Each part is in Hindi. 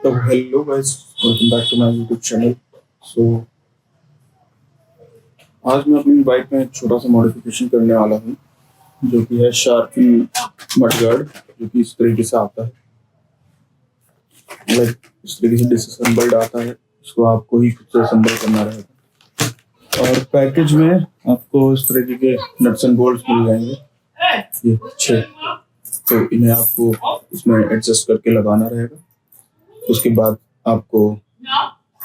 तो hello guys, welcome back to my YouTube channel. So आज मैं अपनी बाइक में एक छोटा सा मॉडिफिकेशन करने वाला हूँ, जो कि है शार्पी मडगार्ड, जो कि इस तरीके से आता है। लाइक इस तरीके से डिसअसेंबल्ड आता है, इसको आपको ही खुद से असेंबल करना रहेगा। और पैकेज में आपको इस तरीके के नट्स एंड बोल्ट्स मिल जाएंगे, ये 6। तो इन्हें आपको इसमें एडजस्ट करके लगाना रहेगा। उसके बाद आपको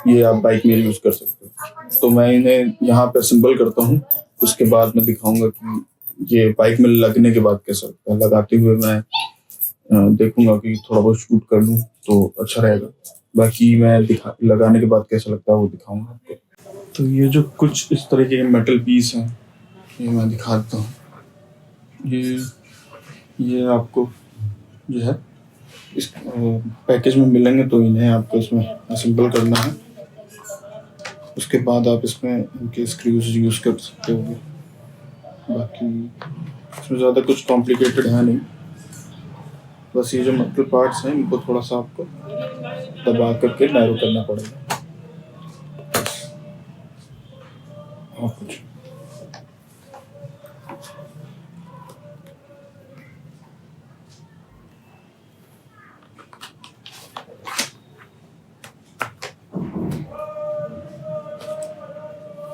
ये आप बाइक में यूज कर सकते हो। तो मैं इन्हें यहाँ पे असेंबल करता हूँ, उसके बाद मैं दिखाऊंगा कि ये बाइक में लगने के बाद कैसा लगता है। लगाते हुए मैं देखूंगा कि थोड़ा बहुत शूट कर लूँ तो अच्छा रहेगा। बाकी मैं लगाने के बाद कैसा लगता है वो दिखाऊंगा आपको। तो ये जो कुछ इस तरह के मेटल पीस हैं, ये मैं दिखा देता हूँ। ये आपको जो है इस पैकेज में मिलेंगे, तो इन्हें आपको इसमें असेंबल करना है। उसके बाद आप इसमें इनके स्क्रूज यूज़ कर सकते हो। बाकी इसमें ज़्यादा कुछ कॉम्प्लिकेटेड है नहीं, बस ये जो मेटल पार्ट्स हैं इनको थोड़ा सा आपको दबा करके नैरो करना पड़ेगा, और कुछ।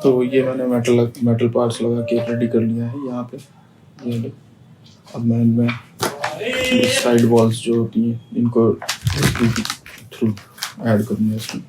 तो ये मैंने मेटल पार्ट्स लगा के रेडी कर लिया है यहाँ पे। ये लो। अब मैं इनमें साइड वॉल्स जो होती हैं इनको थ्रू ऐड करूँगा इसमें।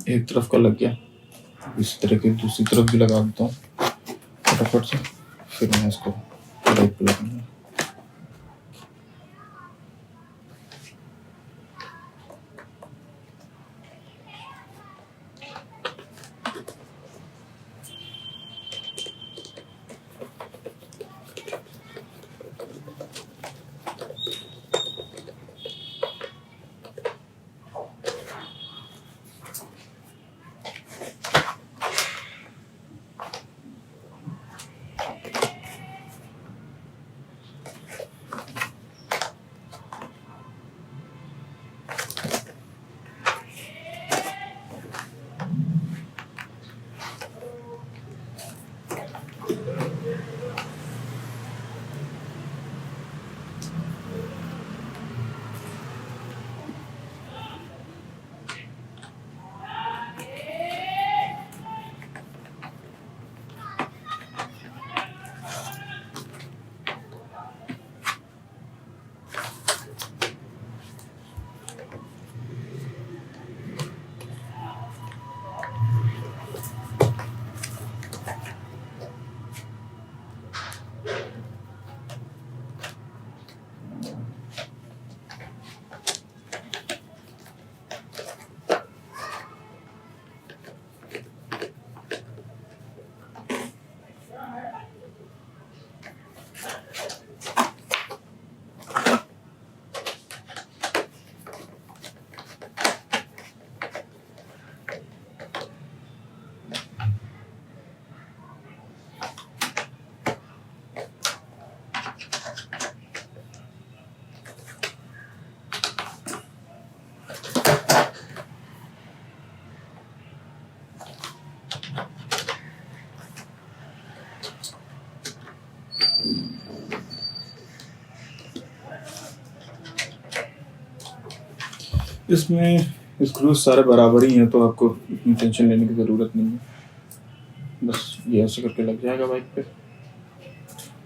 एक तरफ का लग गया, इस तरह की दूसरी तरफ भी लगा देता हूँ फटाफट से, फिर मैं इसको बाइक पे लगाऊंगा। इसमें स्क्रूज सारे बराबर ही हैं, तो आपको इतनी टेंशन लेने की ज़रूरत नहीं है। बस ये ऐसे करके लग जाएगा बाइक पे।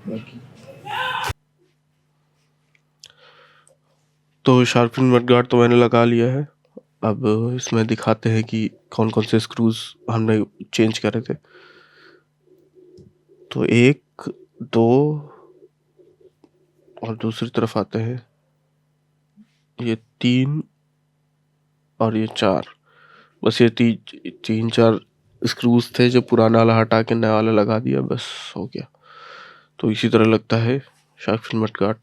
बाकी तो शार्क फिन मडगार्ड तो मैंने लगा लिया है। अब इसमें दिखाते हैं कि कौन कौन से स्क्रूज हमने चेंज करे थे। तो 1, 2 और दूसरी तरफ आते हैं, ये 3 और ये 4। बस ये 3-4 स्क्रूज थे जो पुराना वाला हटा के नया वाला लगा दिया, बस हो गया। तो इसी तरह लगता है शार्क फिन मडगार्ड।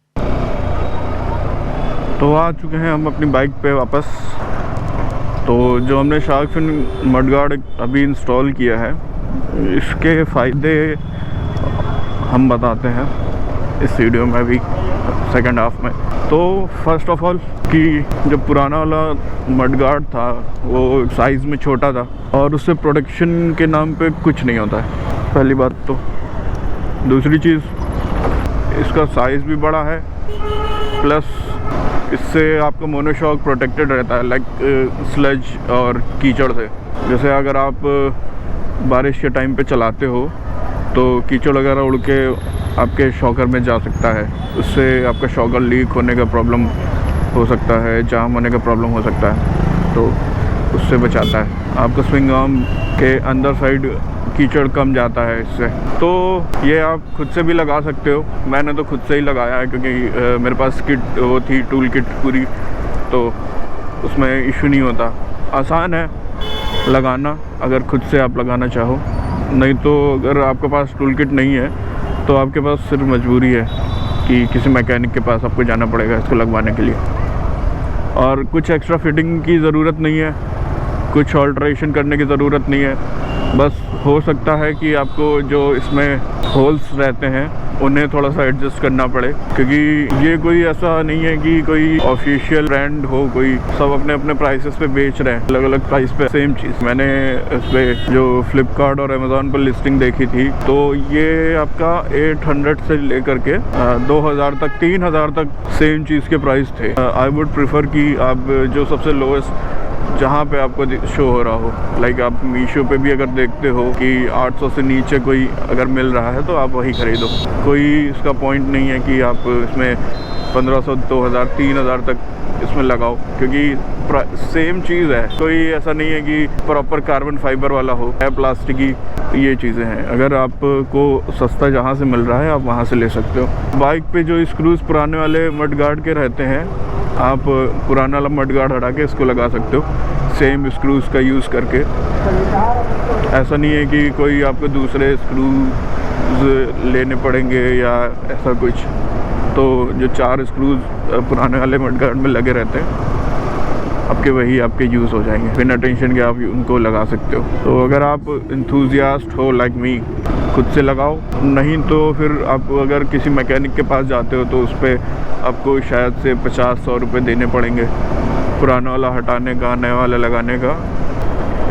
तो आ चुके हैं हम अपनी बाइक पे वापस। तो जो हमने शार्क फिन मडगार्ड अभी इंस्टॉल किया है, इसके फ़ायदे हम बताते हैं इस वीडियो में अभी सेकंड हाफ में। तो फर्स्ट ऑफ ऑल कि जो पुराना वाला मडगार्ड था वो साइज़ में छोटा था और उससे प्रोटेक्शन के नाम पे कुछ नहीं होता है, पहली बात तो। दूसरी चीज़, इसका साइज़ भी बड़ा है, प्लस इससे आपका मोनोशॉक प्रोटेक्टेड रहता है, लाइक स्लज और कीचड़ से। जैसे अगर आप बारिश के टाइम पे चलाते हो तो कीचड़ वगैरह उड़ के आपके शॉकर में जा सकता है, उससे आपका शॉकर लीक होने का प्रॉब्लम हो सकता है, जाम होने का प्रॉब्लम हो सकता है, तो उससे बचाता है। आपका स्विंग आर्म के अंदर साइड कीचड़ कम जाता है इससे। तो ये आप खुद से भी लगा सकते हो। मैंने तो खुद से ही लगाया है क्योंकि मेरे पास किट वो थी, टूल किट पूरी, तो उसमें इशू नहीं होता। आसान है लगाना अगर खुद से आप लगाना चाहो। नहीं तो अगर आपके पास टूल किट नहीं है तो आपके पास सिर्फ मजबूरी है कि किसी मैकेनिक के पास आपको जाना पड़ेगा इसको लगवाने के लिए। और कुछ एक्स्ट्रा फिटिंग की ज़रूरत नहीं है, कुछ ऑल्ट्रेशन करने की ज़रूरत नहीं है। बस हो सकता है कि आपको जो इसमें होल्स रहते हैं उन्हें थोड़ा सा एडजस्ट करना पड़े, क्योंकि ये कोई ऐसा नहीं है कि कोई ऑफिशियल ब्रांड हो, कोई सब अपने अपने प्राइसेस पे बेच रहे हैं, अलग अलग प्राइस पे सेम चीज़। मैंने इस पर जो फ्लिपकार्ट और अमेज़ॉन पर लिस्टिंग देखी थी तो ये आपका 800 से लेकर के 2000 तक 3000 तक सेम चीज़ के प्राइस थे। आई वुड प्रिफर कि आप जो सबसे लोएस्ट जहाँ पे आपको शो हो रहा हो, लाइक आप मीशो पे भी अगर देखते हो कि 800 से नीचे कोई अगर मिल रहा है तो आप वही ख़रीदो। कोई इसका पॉइंट नहीं है कि आप इसमें 1500, 2000, 3000 तक इसमें लगाओ, क्योंकि सेम चीज़ है। कोई ऐसा नहीं है कि प्रॉपर कार्बन फाइबर वाला हो या प्लास्टिक की, ये चीज़ें हैं। अगर आपको सस्ता जहाँ से मिल रहा है आप वहाँ से ले सकते हो। बाइक पे जो स्क्रूज़ पुराने वाले मडगार्ड के रहते हैं, आप पुराना वाला मडगार्ड हटा के इसको लगा सकते हो सेम स्क्रूज़ का यूज़ करके। ऐसा नहीं है कि कोई आपको दूसरे स्क्रूज़ लेने पड़ेंगे या ऐसा कुछ। तो जो 4 स्क्रूज़ पुराने वाले मडगार्ड में लगे रहते हैं आपके, वही आपके यूज़ हो जाएंगे, बिना टेंशन के आप उनको लगा सकते हो। तो अगर आप इंथुजियास्ट हो लाइक मी, खुद से लगाओ। नहीं तो फिर आप अगर किसी मैकेनिक के पास जाते हो तो उस पर आपको शायद से 50-100 रुपये देने पड़ेंगे पुराना वाला हटाने का, नया वाला लगाने का।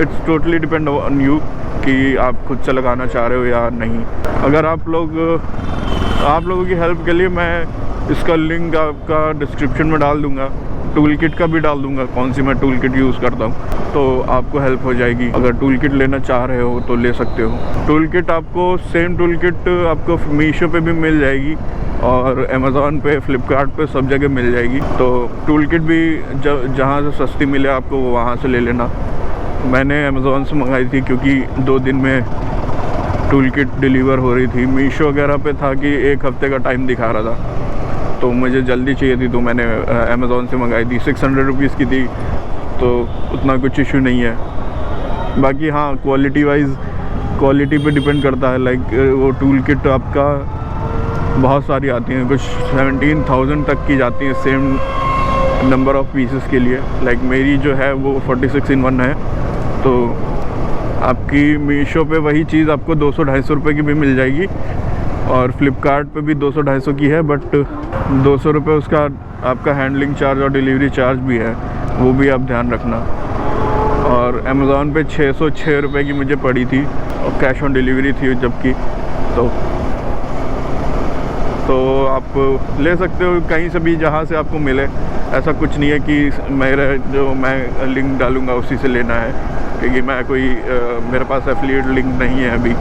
It's totally depend on you कि आप खुद से लगाना चाह रहे हो या नहीं। अगर आप लोगों की हेल्प के लिए मैं इसका लिंक आपका डिस्क्रिप्शन में डाल दूँगा, टूल किट का भी डाल दूँगा, कौन सी मैं टूल किट यूज़ करता हूँ, तो आपको हेल्प हो जाएगी। अगर टूल किट लेना चाह रहे हो तो ले सकते हो। टूल किट आपको सेम टूल किट आपको मीशो पे भी मिल जाएगी और अमेज़ॉन पे, फ्लिपकार्ट पे सब जगह मिल जाएगी। तो टूल किट भी जहाँ से सस्ती मिले आपको वहाँ से ले लेना। मैंने अमेज़ॉन से मंगाई थी क्योंकि 2 दिन में टूल किट डिलीवर हो रही थी। मीशो वगैरह पे था कि 1 हफ्ते का टाइम दिखा रहा था, तो मुझे जल्दी चाहिए थी तो मैंने अमेज़ॉन से मंगाई थी। 600 रुपीज़ की थी, तो उतना कुछ इशू नहीं है। बाकी हाँ, क्वालिटी पे डिपेंड करता है। लाइक वो टूल किट आपका बहुत सारी आती हैं, कुछ 17,000 तक की जाती हैं सेम नंबर ऑफ़ पीसेस के लिए। लाइक मेरी जो है वो 46 in 1 है, तो आपकी मीशो पे वही चीज़ आपको 200-250 रुपये की भी मिल जाएगी और फ्लिपकार्ट पे भी 200-250 की है, बट 200 रुपये उसका आपका हैंडलिंग चार्ज और डिलीवरी चार्ज भी है, वो भी आप ध्यान रखना। और अमेज़ॉन पे 606 रुपये की मुझे पड़ी थी और कैश ऑन डिलीवरी थी जबकि। तो तो आप ले सकते हो कहीं से भी जहाँ से आपको मिले। ऐसा कुछ नहीं है कि मैं लिंक डालूँगा उसी से लेना है, क्योंकि मैं मेरे पास एफिलिएट लिंक नहीं है अभी,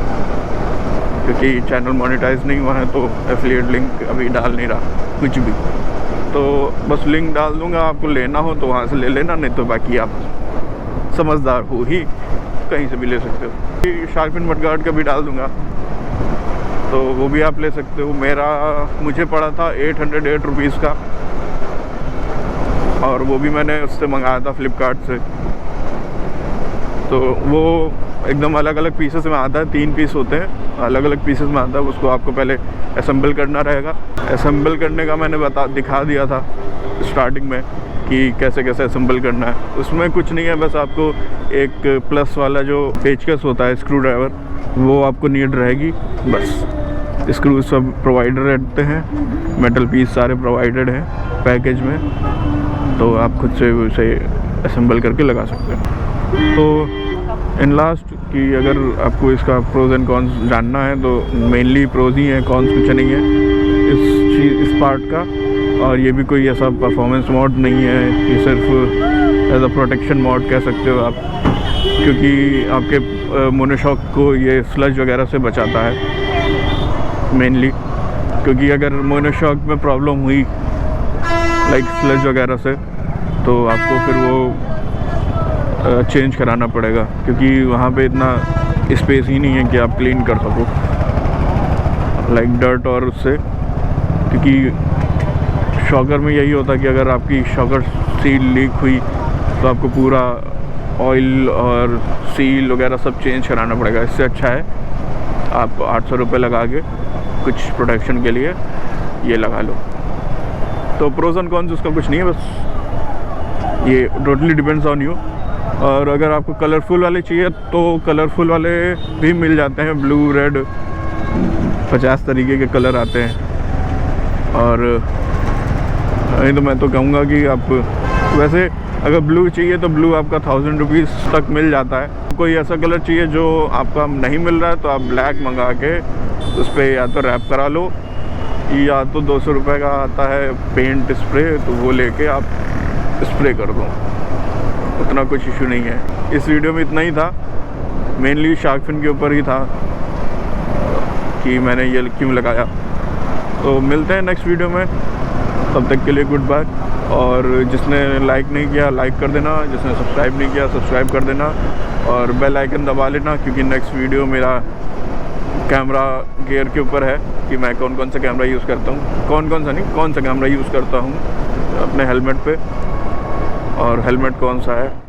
क्योंकि चैनल मोनेटाइज नहीं हुआ है, तो एफिलिएट लिंक अभी डाल नहीं रहा कुछ भी। तो बस लिंक डाल दूँगा, आपको लेना हो तो वहाँ से ले लेना, नहीं तो बाकी आप समझदार हो ही कहीं से भी ले सकते हो। शार्क फिन मडगार्ड का भी डाल दूँगा, तो वो भी आप ले सकते हो। मुझे पड़ा था 808 रुपीज़ का, और वो भी मैंने उससे मंगाया था फ्लिपकार्ट से। तो वो एकदम अलग अलग पीसेस में आता है, 3 पीस होते हैं, अलग अलग पीसेस में आता है। उसको आपको पहले असेंबल करना रहेगा। असेंबल करने का मैंने दिखा दिया था स्टार्टिंग में कि कैसे कैसे असेंबल करना है। उसमें कुछ नहीं है, बस आपको एक प्लस वाला जो पेचकस होता है, स्क्रू ड्राइवर, वो आपको नीड रहेगी बस। स्क्रू सब प्रोवाइडर रहते हैं, मेटल पीस सारे प्रोवाइडेड हैं पैकेज में, तो आप खुद से उसे असेंबल करके लगा सकते हैं। तो इन लास्ट कि अगर आपको इसका प्रोज एंड कॉन्स जानना है तो मेनली प्रोज ही हैं, कॉन्स कुछ नहीं है इस पार्ट का। और ये भी कोई ऐसा परफॉर्मेंस मोड नहीं है, ये सिर्फ एज अ प्रोटेक्शन मोड कह सकते हो आप, क्योंकि आपके मोनोशॉक को ये स्लज वगैरह से बचाता है मेनली। क्योंकि अगर मोनोशॉक में प्रॉब्लम हुई लाइक स्लज वगैरह से, तो आपको फिर वो चेंज कराना पड़ेगा, क्योंकि वहाँ पे इतना स्पेस ही नहीं है कि आप क्लीन कर सको लाइक डर्ट और उससे। क्योंकि शॉकर में यही होता है कि अगर आपकी शॉकर सील लीक हुई तो आपको पूरा ऑयल और सील वगैरह सब चेंज कराना पड़ेगा। इससे अच्छा है आप 800 रुपये लगा के कुछ प्रोटेक्शन के लिए ये लगा लो। तो प्रोज एंड कॉन्स उसका कुछ नहीं है, बस ये टोटली डिपेंड्स ऑन यू। और अगर आपको कलरफुल वाले चाहिए तो कलरफुल वाले भी मिल जाते हैं, ब्लू रेड 50 तरीके के कलर आते हैं। और नहीं तो मैं तो कहूँगा कि आप वैसे अगर ब्लू चाहिए तो ब्लू आपका 1000 रुपीज़ तक मिल जाता है। कोई ऐसा कलर चाहिए जो आपका नहीं मिल रहा है तो आप ब्लैक मंगा के उस पर या तो रैप करा लो, या तो 200 रुपये का आता है पेंट स्प्रे, तो वो लेके आप स्प्रे कर दो, उतना कुछ इशू नहीं है। इस वीडियो में इतना ही था, मेनली शार्क फिन के ऊपर ही था कि मैंने ये क्यों लगाया। तो मिलते हैं नेक्स्ट वीडियो में, तब तक के लिए गुड बाय। और जिसने लाइक नहीं किया लाइक कर देना, जिसने सब्सक्राइब नहीं किया सब्सक्राइब कर देना, और बेल आइकन दबा लेना, क्योंकि नेक्स्ट वीडियो मेरा कैमरा गियर के ऊपर है कि मैं कौन कौन सा कैमरा यूज़ करता हूँ, कौन सा कैमरा यूज़ करता हूँ अपने हेलमेट पे, और हेलमेट कौन सा है।